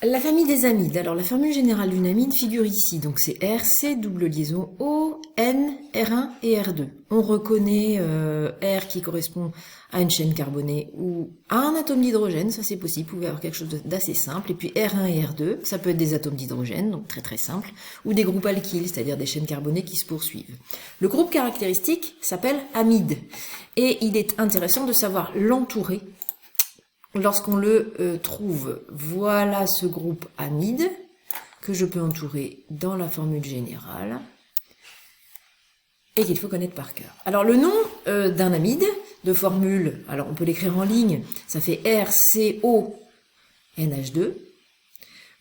La famille des amides. Alors, la formule générale d'une amide figure ici. Donc, c'est RC, double liaison O, N, R1 et R2. On reconnaît R qui correspond à une chaîne carbonée ou à un atome d'hydrogène. Ça, c'est possible. Vous pouvez avoir quelque chose d'assez simple. Et puis, R1 et R2, ça peut être des atomes d'hydrogène, donc très très simple, ou des groupes alkyles, c'est-à-dire des chaînes carbonées qui se poursuivent. Le groupe caractéristique s'appelle amide. Et il est intéressant de savoir l'entourer lorsqu'on le trouve. Voilà ce groupe amide que je peux entourer dans la formule générale et qu'il faut connaître par cœur. Alors le nom d'un amide de formule, alors on peut l'écrire en ligne, ça fait RCONH2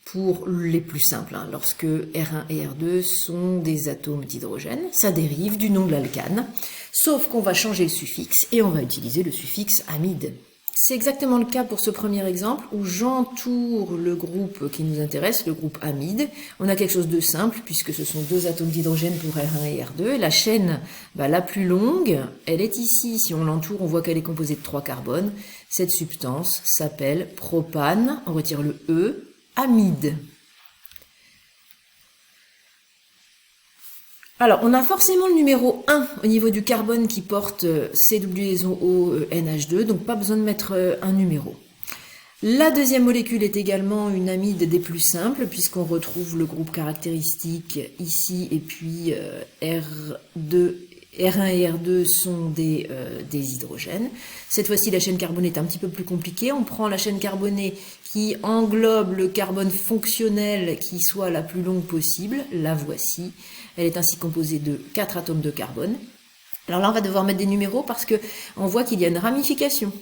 pour les plus simples, hein, lorsque R1 et R2 sont des atomes d'hydrogène, ça dérive du nom de l'alcane, sauf qu'on va changer le suffixe et on va utiliser le suffixe amide. C'est exactement le cas pour ce premier exemple où j'entoure le groupe qui nous intéresse, le groupe amide. On a quelque chose de simple puisque ce sont deux atomes d'hydrogène pour R1 et R2. Et la chaîne la plus longue, elle est ici. Si on l'entoure, on voit qu'elle est composée de 3 carbones. Cette substance s'appelle propane, on retire le E, amide. Alors, on a forcément le numéro 1 au niveau du carbone qui porte CONH2, donc pas besoin de mettre un numéro. La deuxième molécule est également une amide des plus simples, puisqu'on retrouve le groupe caractéristique ici, et puis R1 et R2 sont des hydrogènes. Cette fois-ci, la chaîne carbonée est un petit peu plus compliquée. On prend la chaîne carbonée qui englobe le carbone fonctionnel qui soit la plus longue possible. La voici. Elle est ainsi composée de 4 atomes de carbone. Alors là, on va devoir mettre des numéros parce que on voit qu'il y a une ramification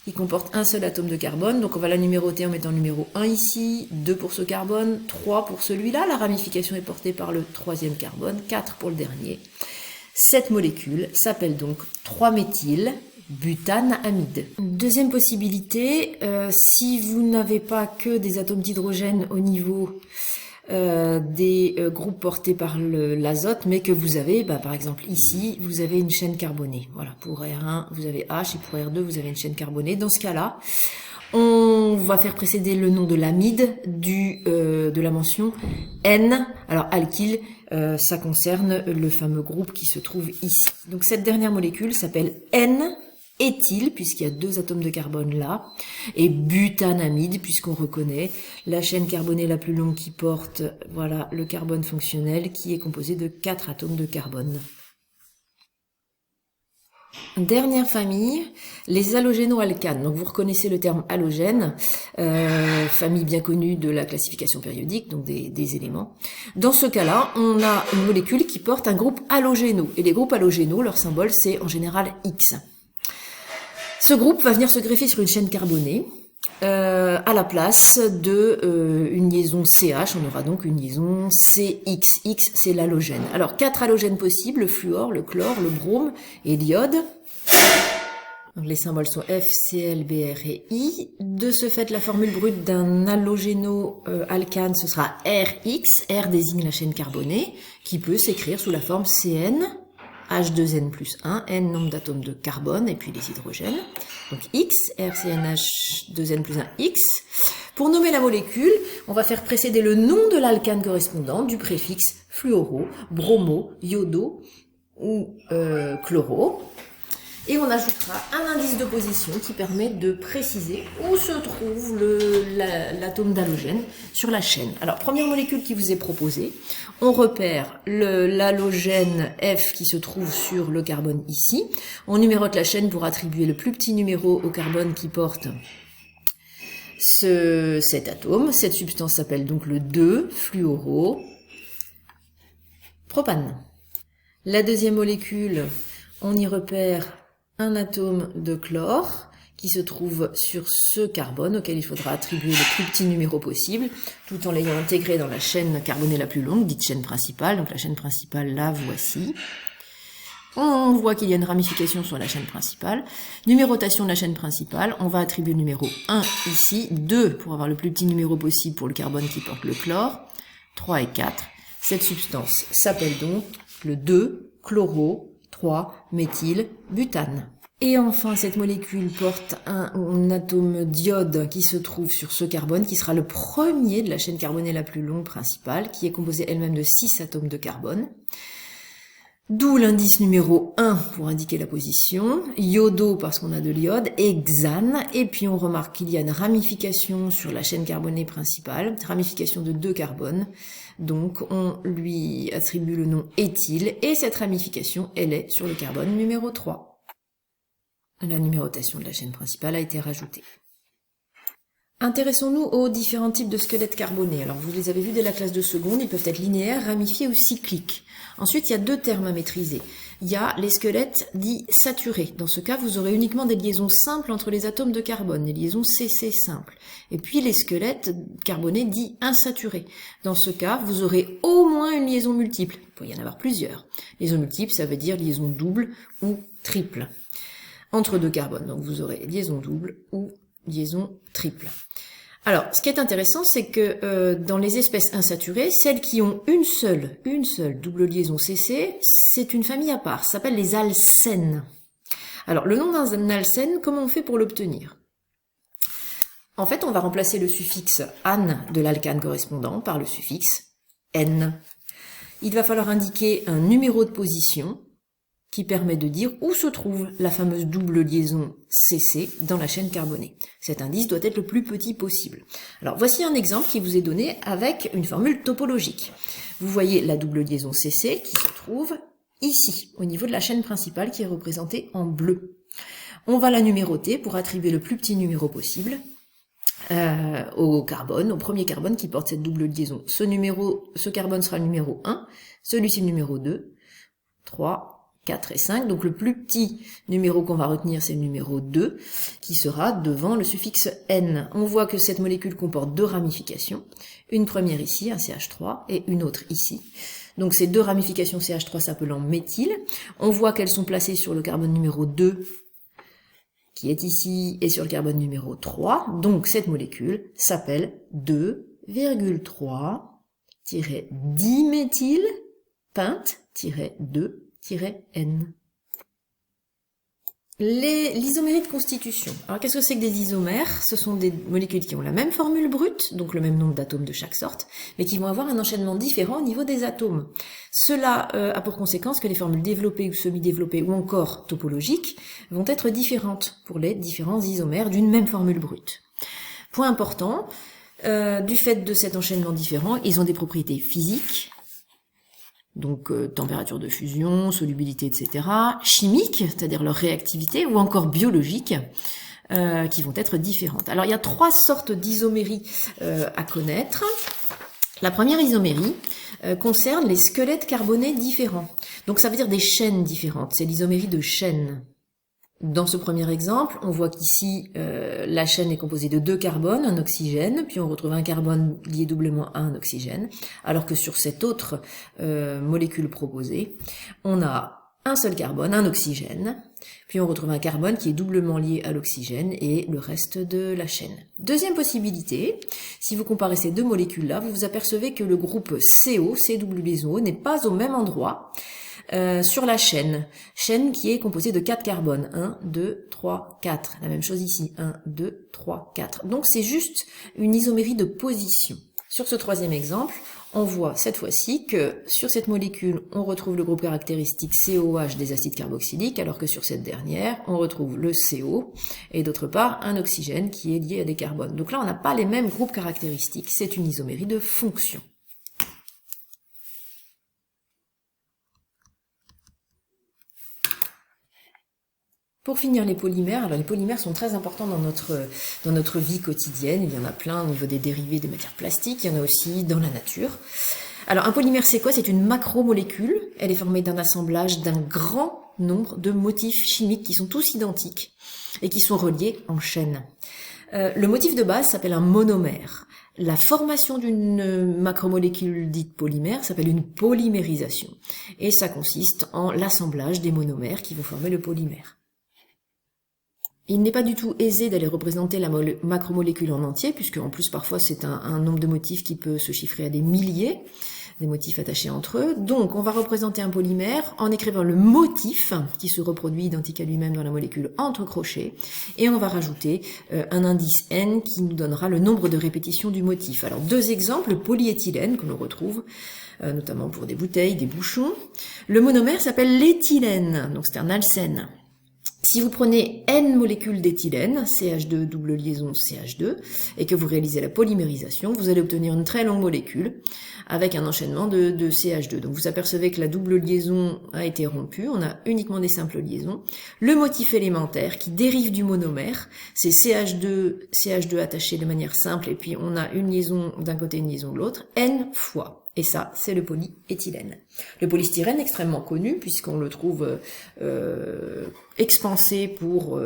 qui comporte un seul atome de carbone. Donc on va la numéroter en mettant le numéro 1 ici, 2 pour ce carbone, 3 pour celui-là. La ramification est portée par le troisième carbone, 4 pour le dernier. Cette molécule s'appelle donc 3-méthylbutanamide. Deuxième possibilité, si vous n'avez pas que des atomes d'hydrogène au niveau des groupes portés par l'azote, mais que vous avez, par exemple ici, vous avez une chaîne carbonée. Voilà, pour R1, vous avez H, et pour R2, vous avez une chaîne carbonée. Dans ce cas-là, on va faire précéder le nom de l'amide de la mention N. Alors alkyle, ça concerne le fameux groupe qui se trouve ici. Donc cette dernière molécule s'appelle N-éthyle, puisqu'il y a 2 atomes de carbone là, et butanamide, puisqu'on reconnaît la chaîne carbonée la plus longue qui porte, voilà, le carbone fonctionnel, qui est composé de 4 atomes de carbone. Dernière famille, les halogénoalcanes. Donc vous reconnaissez le terme halogène, famille bien connue de la classification périodique, donc des éléments. Dans ce cas-là, on a une molécule qui porte un groupe halogéno. Et les groupes halogéno, leur symbole, c'est en général X. Ce groupe va venir se greffer sur une chaîne carbonée à la place de une liaison CH. On aura donc une liaison CX. X, c'est l'halogène. Alors, 4 halogènes possibles, le fluor, le chlore, le brome et l'iode. Donc, les symboles sont F, Cl, Br et I. De ce fait, la formule brute d'un halogéno-alcane, ce sera Rx. R désigne la chaîne carbonée, qui peut s'écrire sous la forme Cn, H2N plus 1, N nombre d'atomes de carbone, et puis les hydrogènes. Donc X, RCNH2N plus 1, X. Pour nommer la molécule, on va faire précéder le nom de l'alcane correspondant du préfixe fluoro, bromo, iodo ou chloro. Et on ajoutera un indice de position qui permet de préciser où se trouve l'atome d'halogène sur la chaîne. Alors, première molécule qui vous est proposée, on repère l'halogène F qui se trouve sur le carbone ici. On numérote la chaîne pour attribuer le plus petit numéro au carbone qui porte cet atome. Cette substance s'appelle donc le 2-fluoropropane. La deuxième molécule, on y repère un atome de chlore qui se trouve sur ce carbone auquel il faudra attribuer le plus petit numéro possible, tout en l'ayant intégré dans la chaîne carbonée la plus longue, dite chaîne principale. Donc la chaîne principale, la voici. On voit qu'il y a une ramification sur la chaîne principale. Numérotation de la chaîne principale, on va attribuer le numéro 1 ici, 2 pour avoir le plus petit numéro possible pour le carbone qui porte le chlore, 3 et 4. Cette substance s'appelle donc le 2-chloro-3-méthylbutane. Et enfin, cette molécule porte un atome d'iode qui se trouve sur ce carbone, qui sera le premier de la chaîne carbonée la plus longue principale, qui est composée elle-même de 6 atomes de carbone. D'où l'indice numéro 1 pour indiquer la position, iodo parce qu'on a de l'iode, hexane, et puis on remarque qu'il y a une ramification sur la chaîne carbonée principale, ramification de 2 carbones, donc on lui attribue le nom éthyle, et cette ramification, elle est sur le carbone numéro 3. La numérotation de la chaîne principale a été rajoutée. Intéressons-nous aux différents types de squelettes carbonés. Alors vous les avez vus dès la classe de seconde, ils peuvent être linéaires, ramifiés ou cycliques. Ensuite, il y a 2 termes à maîtriser. Il y a les squelettes dits saturés. Dans ce cas, vous aurez uniquement des liaisons simples entre les atomes de carbone, des liaisons CC simples. Et puis les squelettes carbonés dits insaturés. Dans ce cas, vous aurez au moins une liaison multiple. Il peut y en avoir plusieurs. Liaison multiple, ça veut dire liaison double ou triple entre 2 carbones. Donc vous aurez liaison double ou liaison triple. Alors, ce qui est intéressant, c'est que dans les espèces insaturées, celles qui ont une seule double liaison CC, c'est une famille à part, ça s'appelle les alcènes. Alors, le nom d'un alcène, comment on fait pour l'obtenir? En fait, on va remplacer le suffixe -ane de l'alcane correspondant par le suffixe -ene. Il va falloir indiquer un numéro de position qui permet de dire où se trouve la fameuse double liaison CC dans la chaîne carbonée. Cet indice doit être le plus petit possible. Alors voici un exemple qui vous est donné avec une formule topologique. Vous voyez la double liaison CC qui se trouve ici, au niveau de la chaîne principale qui est représentée en bleu. On va la numéroter pour attribuer le plus petit numéro possible au carbone, au premier carbone qui porte cette double liaison. Ce carbone sera le numéro 1, celui-ci le numéro 2, 3, 4 et 5, donc le plus petit numéro qu'on va retenir, c'est le numéro 2, qui sera devant le suffixe N. On voit que cette molécule comporte 2 ramifications, une première ici, un CH3, et une autre ici. Donc ces 2 ramifications CH3 s'appelant méthyle. On voit qu'elles sont placées sur le carbone numéro 2, qui est ici, et sur le carbone numéro 3. Donc cette molécule s'appelle 2,3-diméthyle pente-2 N. L'isomérie de constitution. Alors qu'est-ce que c'est que des isomères? Ce sont des molécules qui ont la même formule brute, donc le même nombre d'atomes de chaque sorte, mais qui vont avoir un enchaînement différent au niveau des atomes. Cela a pour conséquence que les formules développées ou semi-développées ou encore topologiques vont être différentes pour les différents isomères d'une même formule brute. Point important, du fait de cet enchaînement différent, ils ont des propriétés physiques, donc température de fusion, solubilité, etc., chimiques, c'est-à-dire leur réactivité, ou encore biologiques, qui vont être différentes. Alors il y a 3 sortes d'isoméries à connaître. La première isomérie concerne les squelettes carbonés différents. Donc ça veut dire des chaînes différentes, c'est l'isomérie de chaînes. Dans ce premier exemple, on voit qu'ici, la chaîne est composée de 2 carbones, un oxygène, puis on retrouve un carbone lié doublement à un oxygène, alors que sur cette autre molécule proposée, on a un seul carbone, un oxygène, puis on retrouve un carbone qui est doublement lié à l'oxygène et le reste de la chaîne. Deuxième possibilité, si vous comparez ces 2 molécules-là, vous vous apercevez que le groupe CO, C-liaison, n'est pas au même endroit, sur la chaîne qui est composée de 4 carbones, 1, 2, 3, 4, la même chose ici, 1, 2, 3, 4. Donc c'est juste une isomérie de position. Sur ce troisième exemple, on voit cette fois-ci que sur cette molécule, on retrouve le groupe caractéristique COH des acides carboxyliques, alors que sur cette dernière, on retrouve le CO, et d'autre part, un oxygène qui est lié à des carbones. Donc là, on n'a pas les mêmes groupes caractéristiques, c'est une isomérie de fonction. Pour finir les polymères, alors les polymères sont très importants dans notre vie quotidienne, il y en a plein au niveau des dérivés des matières plastiques, il y en a aussi dans la nature. Alors un polymère c'est quoi? C'est une macromolécule, elle est formée d'un assemblage d'un grand nombre de motifs chimiques qui sont tous identiques et qui sont reliés en chaîne. Le motif de base s'appelle un monomère. La formation d'une macromolécule dite polymère s'appelle une polymérisation et ça consiste en l'assemblage des monomères qui vont former le polymère. Il n'est pas du tout aisé d'aller représenter la macromolécule en entier, puisque en plus parfois c'est un nombre de motifs qui peut se chiffrer à des milliers. des motifs attachés entre eux. Donc, on va représenter un polymère en écrivant le motif qui se reproduit identique à lui-même dans la molécule entre crochets, et on va rajouter un indice N qui nous donnera le nombre de répétitions du motif. Alors, deux exemples, polyéthylène que l'on retrouve notamment pour des bouteilles, des bouchons. Le monomère s'appelle l'éthylène, donc c'est un alcène. Si vous prenez N molécules d'éthylène, CH2 double liaison CH2, et que vous réalisez la polymérisation, vous allez obtenir une très longue molécule avec un enchaînement de CH2. Donc vous apercevez que la double liaison a été rompue, on a uniquement des simples liaisons. Le motif élémentaire qui dérive du monomère, c'est CH2 attaché de manière simple, et puis on a une liaison d'un côté, une liaison de l'autre, N fois. Et ça, c'est le polyéthylène. Le polystyrène, extrêmement connu, puisqu'on le trouve expansé pour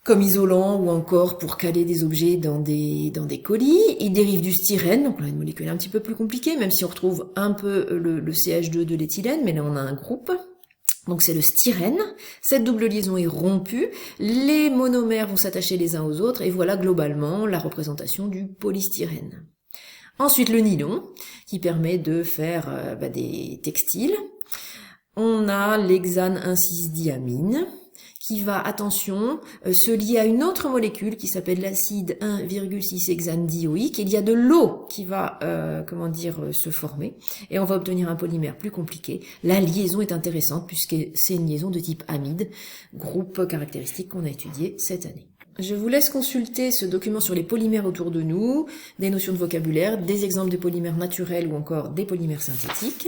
comme isolant ou encore pour caler des objets dans des colis. Il dérive du styrène, donc là une molécule un petit peu plus compliquée, même si on retrouve un peu le CH2 de l'éthylène, mais là on a un groupe. Donc c'est le styrène, cette double liaison est rompue, les monomères vont s'attacher les uns aux autres, et voilà globalement la représentation du polystyrène. Ensuite, le nylon, qui permet de faire des textiles. On a l'hexane 1,6-diamine, qui va, attention, se lier à une autre molécule qui s'appelle l'acide 1,6-hexane dioïque. Il y a de l'eau qui va, se former, et on va obtenir un polymère plus compliqué. La liaison est intéressante puisque c'est une liaison de type amide, groupe caractéristique qu'on a étudié cette année. Je vous laisse consulter ce document sur les polymères autour de nous, des notions de vocabulaire, des exemples de polymères naturels ou encore des polymères synthétiques.